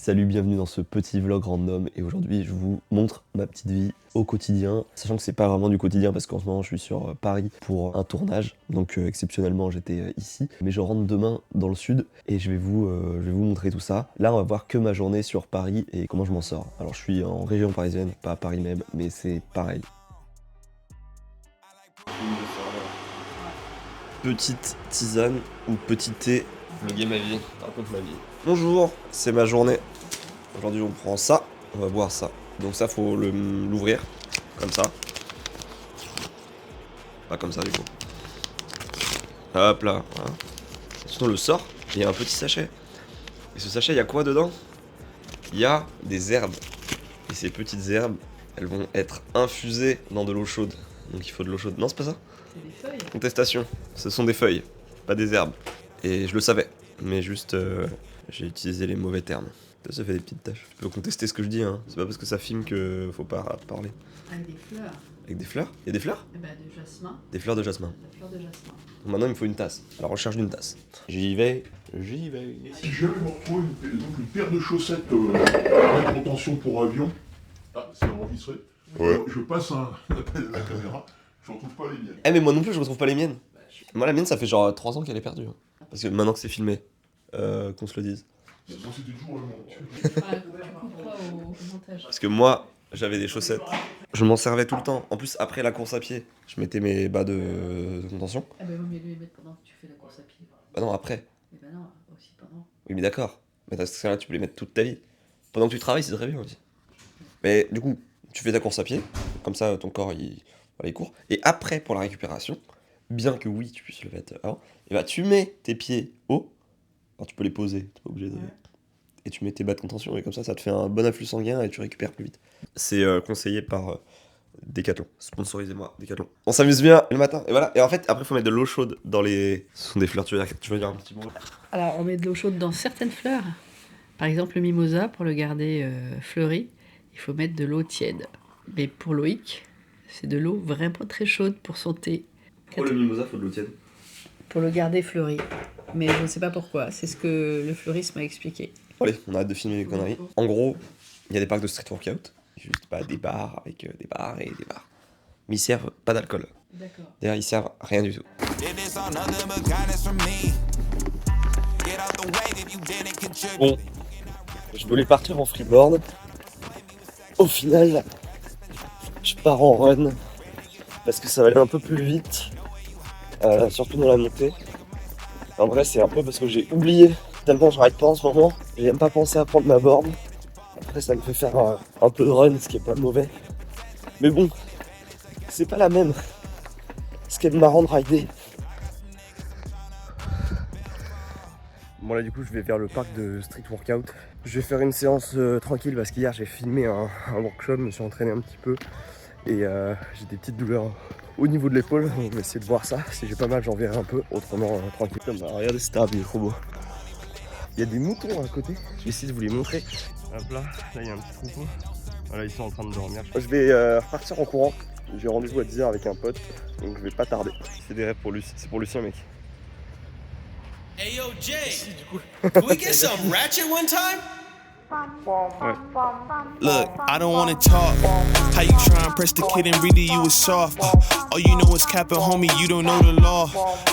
Salut, bienvenue dans ce petit vlog random et aujourd'hui je vous montre ma petite vie au quotidien, sachant que c'est pas vraiment du quotidien parce qu'en ce moment je suis sur Paris pour un tournage, donc exceptionnellement j'étais ici, mais je rentre demain dans le sud et je vais vous montrer tout ça. Là on va voir que ma journée sur Paris et comment je m'en sors. Alors je suis en région parisienne, pas à Paris même, mais c'est pareil. Petite tisane ou petit thé, vlogger ma vie, raconte ma vie. Bonjour, c'est ma journée. Aujourd'hui on prend ça, on va boire ça. Donc ça faut l'ouvrir, comme ça. Pas comme ça du coup. Hop là, voilà. Ensuite on le sort, et il y a un petit sachet. Et ce sachet, il y a quoi dedans? Il y a des herbes. Et ces petites herbes, elles vont être infusées dans de l'eau chaude. Donc il faut de l'eau chaude. Non, c'est pas ça? C'est des feuilles. Contestation, ce sont des feuilles, pas des herbes. Et je le savais, mais juste j'ai utilisé les mauvais termes. Ça fait des petites taches. Tu peux contester ce que je dis, hein. C'est pas parce que ça filme que faut pas parler. Avec des fleurs. Avec des fleurs? Il y a des fleurs? Eh ben, de jasmin. Des fleurs de jasmin. La fleur de jasmin. Donc maintenant il me faut une tasse. À la recherche d'une tasse. J'y vais. Si jamais on retrouve une paire de chaussettes avec contention pour avion, c'est enregistré. Ouais. Je passe un appel à la caméra, je retrouve pas les miennes. Eh mais moi non plus je retrouve pas les miennes. Moi la mienne ça fait genre 3 ans qu'elle est perdue. Hein. Parce que maintenant que c'est filmé, qu'on se le dise. Moi c'était toujours le moment. Ah, tu couperas au montage. Parce que moi j'avais des chaussettes. Je m'en servais tout le temps. En plus après la course à pied, je mettais mes bas de contention. Ah ben, vaut mieux les mettre pendant que tu fais la course à pied. Bah non après. Eh ben non, aussi pendant. Oui mais d'accord. Mais dans ce cas-là tu peux les mettre toute ta vie. Pendant que tu travailles c'est très bien aussi. Mais du coup, tu fais ta course à pied, comme ça ton corps il court. Et après pour la récupération, bien que oui tu puisses le mettre avant, et bah tu mets tes pieds haut. Alors tu peux les poser, t'es pas obligé de... Ouais. Et tu mets tes bas de contention et comme ça te fait un bon afflux sanguin et tu récupères plus vite. C'est conseillé par Decathlon. Sponsorisez-moi, Decathlon. On s'amuse bien le matin. Et voilà. Et en fait, après, faut mettre de l'eau chaude dans les... Ce sont des fleurs, tu veux dire un petit mot? Alors, on met de l'eau chaude dans certaines fleurs. Par exemple, le mimosa, pour le garder fleuri, il faut mettre de l'eau tiède. Mais pour Loïc, c'est de l'eau vraiment très chaude pour son thé. Oh, le mimosa, faut de l'eau tiède. Pour le garder fleuri. Mais je ne sais pas pourquoi. C'est ce que le fleuriste m'a expliqué. Allez, on arrête de filmer les conneries. En gros, il y a des parcs de street workout. Juste pas des bars avec des bars et des bars. Mais ils servent pas d'alcool. D'accord. D'ailleurs, ils servent rien du tout. Bon, je voulais partir en freeboard. Au final, je pars en run. Parce que ça va aller un peu plus vite. Surtout dans la montée. En vrai, c'est un peu parce que j'ai oublié. Tellement je ride pas en ce moment. J'ai même pas pensé à prendre ma board. Après, ça me fait faire un peu de run, ce qui est pas mauvais. Mais bon, c'est pas la même. Ce qui est marrant de rider. Bon là du coup je vais vers le parc de street workout. Je vais faire une séance tranquille parce qu'hier j'ai filmé un workshop, je me suis entraîné un petit peu et j'ai des petites douleurs au niveau de l'épaule, donc je vais essayer de voir ça. Si j'ai pas mal j'en verrai un peu, autrement tranquille. Bah, regardez cet arbre, il est trop beau. Il y a des moutons à côté, je vais essayer de vous les montrer. Hop là, là il y a un petit troupeau. Voilà, ils sont en train de dormir. Je vais repartir en courant. J'ai rendez-vous à 10h avec un pote, donc je vais pas tarder. C'est des rêves pour Lucien, c'est pour Lucien mec. Hey yo, Jay, can we get some ratchet one time? Look, I don't wanna talk. How you try and press the kid and read it, you was soft. All you know is capping, homie, you don't know the law.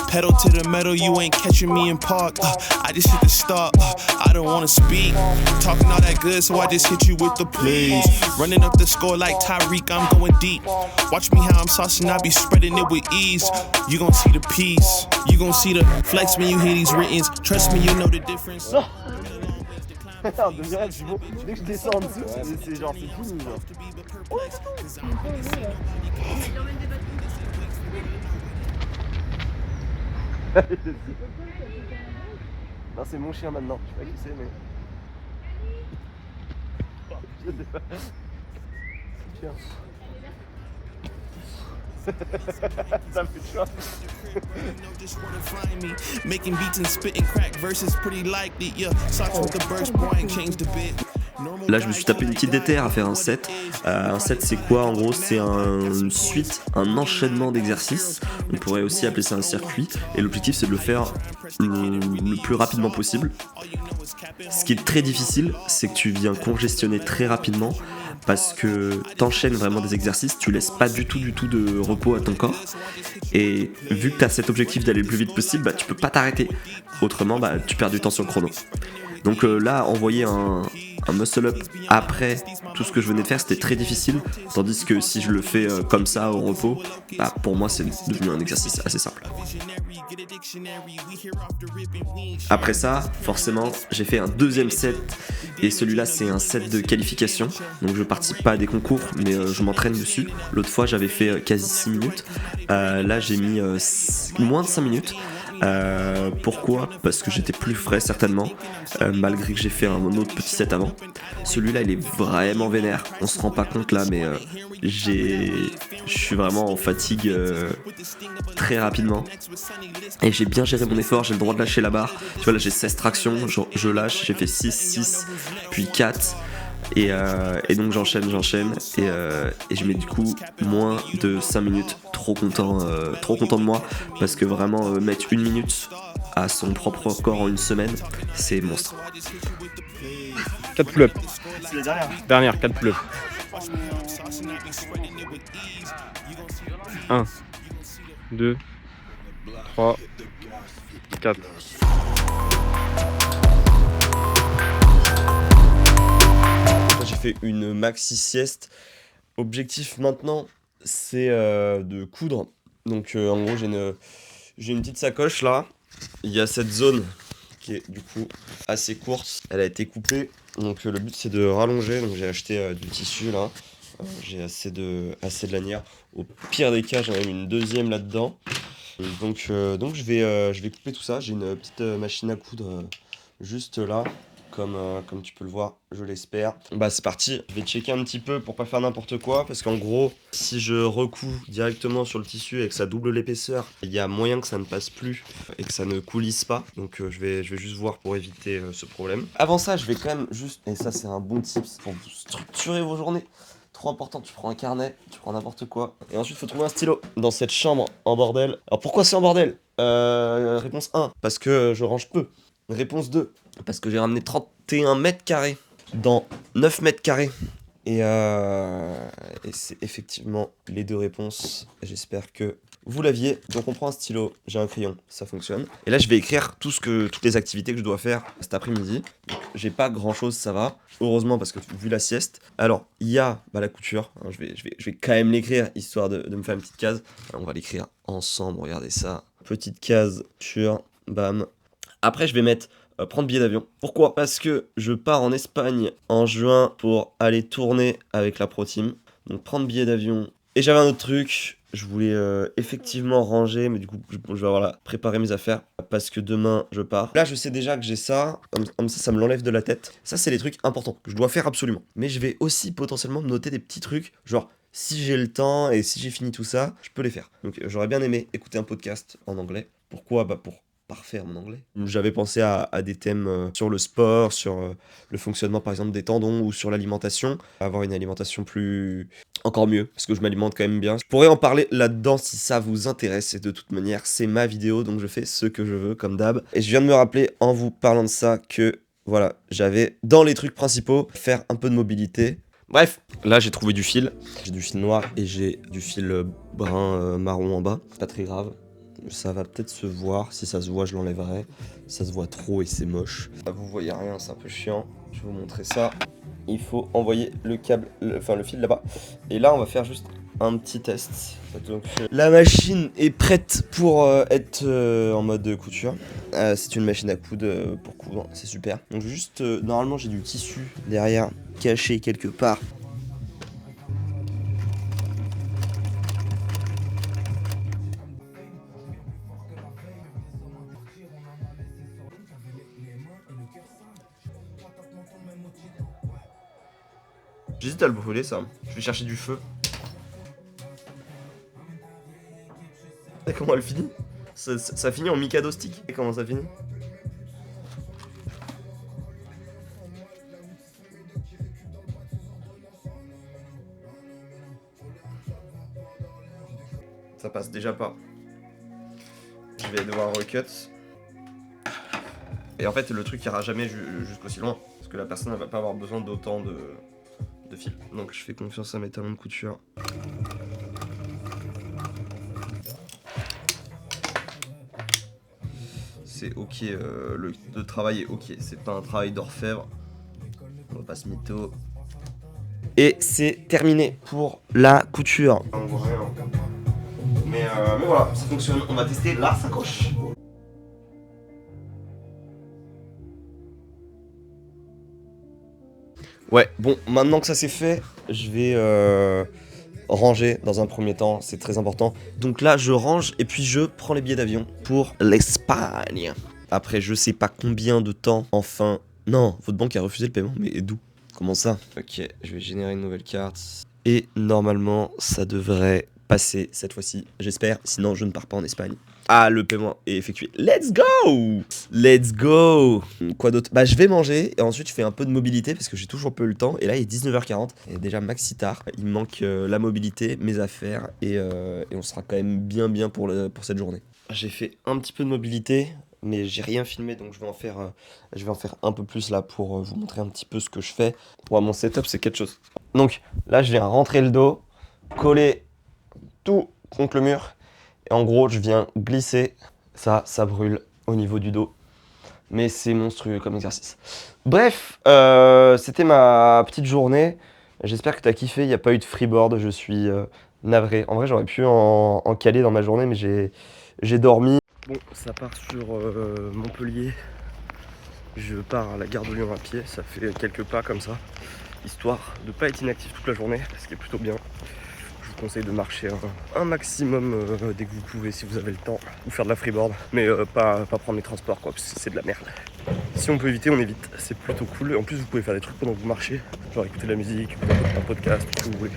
Pedal to the metal, you ain't catching me in park. I just hit the stop, I don't wanna speak. Talking all that good, so I just hit you with the please. Running up the score like Tyreek, I'm going deep. Watch me how I'm saucing, I be spreading it with ease. You gon' see the peace, you gon' see the flex when you hear these writtens. Trust me, you know the difference. Attends, de virage, c'est bon. Dès que je descends en dessous, c'est genre, c'est fini, genre. Non, c'est mon chien maintenant. Je sais pas qui c'est, mais. Je sais pas. Chien. Ça fait chaud. Making beats and spitting crack versus pretty likely. Yeah, socks with the burst, boy, ain't changed a bit. Là, je me suis tapé une petite déterre à faire un set. Un set, c'est quoi en gros? C'est une suite, un enchaînement d'exercices. On pourrait aussi appeler ça un circuit. Et l'objectif, c'est de le faire le plus rapidement possible. Ce qui est très difficile, c'est que tu viens congestionner très rapidement parce que t'enchaînes vraiment des exercices, tu laisses pas du tout de repos à ton corps. Et vu que tu as cet objectif d'aller le plus vite possible, bah, tu peux pas t'arrêter. Autrement, bah, tu perds du temps sur le chrono. Donc là, envoyer un muscle-up après tout ce que je venais de faire, c'était très difficile. Tandis que si je le fais comme ça, au repos, bah, pour moi, c'est devenu un exercice assez simple. Après ça, forcément, j'ai fait un deuxième set. Et celui-là, c'est un set de qualification. Donc je participe pas à des concours, mais je m'entraîne dessus. L'autre fois, j'avais fait quasi 6 minutes. Là, j'ai mis moins de 5 minutes. Pourquoi ? Parce que j'étais plus frais certainement, malgré que j'ai fait un autre petit set avant. Celui-là il est vraiment vénère, on se rend pas compte là, mais je suis vraiment en fatigue très rapidement. Et j'ai bien géré mon effort, j'ai le droit de lâcher la barre. Tu vois là j'ai 16 tractions, je lâche, j'ai fait 6, puis 4. Et donc j'enchaîne et je mets du coup moins de 5 minutes. Trop content de moi parce que vraiment mettre 1 minute à son propre corps en une semaine, c'est monstre. 4 pull-ups. C'est la dernière. Dernière, 4 pull-ups. 1, 2, 3, 4. J'ai fait une maxi sieste. Objectif maintenant, c'est de coudre. Donc en gros, j'ai une petite sacoche là. Il y a cette zone qui est du coup assez courte. Elle a été coupée. Donc le but c'est de rallonger. Donc j'ai acheté du tissu là. J'ai assez de lanière. Au pire des cas, j'en ai une deuxième là-dedans. Donc je vais couper tout ça. J'ai une petite machine à coudre juste là. Comme tu peux le voir, je l'espère. Bah c'est parti, je vais checker un petit peu pour pas faire n'importe quoi, parce qu'en gros, si je recouds directement sur le tissu et que ça double l'épaisseur, il y a moyen que ça ne passe plus et que ça ne coulisse pas. Donc je vais juste voir pour éviter ce problème. Avant ça, je vais quand même juste, et ça c'est un bon tips pour vous structurer vos journées. Trop important, tu prends un carnet, tu prends n'importe quoi. Et ensuite, il faut trouver un stylo dans cette chambre en bordel. Alors pourquoi c'est en bordel ? Réponse 1, parce que je range peu. Réponse 2, parce que j'ai ramené 31 mètres carrés dans 9 mètres carrés. Et c'est effectivement les deux réponses. J'espère que vous l'aviez. Donc on prend un stylo, j'ai un crayon, ça fonctionne. Et là je vais écrire toutes les activités que je dois faire cet après-midi. Donc, j'ai pas grand chose, ça va. Heureusement parce que vu la sieste. Alors il y a la couture. Hein, je vais quand même l'écrire histoire de me faire une petite case. Alors, on va l'écrire ensemble, regardez ça. Petite case sur, bam. Après je vais mettre prendre billet d'avion. Pourquoi ? Parce que je pars en Espagne en juin pour aller tourner avec la Pro Team. Donc prendre billet d'avion. Et j'avais un autre truc. Je voulais effectivement ranger, mais du coup je vais préparer mes affaires parce que demain je pars. Là je sais déjà que j'ai ça, comme ça me l'enlève de la tête. Ça c'est les trucs importants que je dois faire absolument. Mais je vais aussi potentiellement me noter des petits trucs, genre si j'ai le temps et si j'ai fini tout ça, je peux les faire. Donc j'aurais bien aimé écouter un podcast en anglais. Pourquoi ? Bah pour parfaire mon anglais. J'avais pensé à des thèmes sur le sport, sur le fonctionnement par exemple des tendons ou sur l'alimentation. Avoir une alimentation encore mieux, parce que je m'alimente quand même bien. Je pourrais en parler là-dedans si ça vous intéresse, et de toute manière c'est ma vidéo donc je fais ce que je veux comme d'hab. Et je viens de me rappeler en vous parlant de ça que voilà, j'avais dans les trucs principaux faire un peu de mobilité. Bref, là j'ai trouvé du fil. J'ai du fil noir et j'ai du fil brun marron en bas. Pas très grave. Ça va peut-être se voir, si ça se voit je l'enlèverai. Ça se voit trop et c'est moche. Vous voyez rien, c'est un peu chiant. Je vais vous montrer ça. Il faut envoyer le fil là-bas. Et là on va faire juste un petit test. Donc la machine est prête pour être en mode couture. C'est une machine à coudre pour coudre, c'est super. Donc juste, normalement j'ai du tissu derrière caché quelque part. J'hésite à le brûler ça. Je vais chercher du feu. Et comment elle finit ? Ça finit en Mikado stick. Et comment ça finit ? Ça passe déjà pas. Je vais devoir recut. Et en fait, le truc ira jamais jusqu'aussi loin, parce que la personne elle va pas avoir besoin d'autant de fil. Donc je fais confiance à mes talons de couture. C'est ok, le travail est ok, c'est pas un travail d'orfèvre. On va pas se mytho. Et c'est terminé pour la couture. On voit rien. Mais voilà, ça fonctionne. On va tester la sacoche. Ouais, bon, maintenant que ça c'est fait, je vais ranger dans un premier temps, c'est très important. Donc là, je range et puis je prends les billets d'avion pour l'Espagne. Après, je sais pas combien de temps, enfin... Non, votre banque a refusé le paiement, mais d'où? Comment ça? Ok, je vais générer une nouvelle carte. Et normalement, ça devrait passer cette fois-ci, j'espère. Sinon, je ne pars pas en Espagne. Ah, le paiement est effectué. Let's go! Let's go! Quoi d'autre? Bah, je vais manger et ensuite je fais un peu de mobilité parce que j'ai toujours peu le temps. Et là, il est 19h40. Et déjà maxi tard. Il me manque la mobilité, mes affaires et on sera quand même bien pour cette journée. J'ai fait un petit peu de mobilité, mais j'ai rien filmé donc je vais en faire un peu plus là pour vous montrer un petit peu ce que je fais. Ouais, mon setup, c'est quelque chose. Donc là, je viens rentrer le dos, coller tout contre le mur. Et en gros, je viens glisser. Ça brûle au niveau du dos. Mais c'est monstrueux comme exercice. Bref, c'était ma petite journée. J'espère que t'as kiffé. Il n'y a pas eu de freeboard. Je suis navré. En vrai, j'aurais pu en caler dans ma journée, mais j'ai dormi. Bon, ça part sur Montpellier. Je pars à la gare de Lyon à pied. Ça fait quelques pas comme ça. Histoire de ne pas être inactif toute la journée, ce qui est plutôt bien. Je vous conseille de marcher un maximum dès que vous pouvez si vous avez le temps, ou faire de la freeboard, mais pas prendre les transports quoi, parce que c'est de la merde. Si on peut éviter, on évite, c'est plutôt cool. Et en plus vous pouvez faire des trucs pendant que vous marchez, genre écouter de la musique, écouter un podcast, tout ce que vous voulez.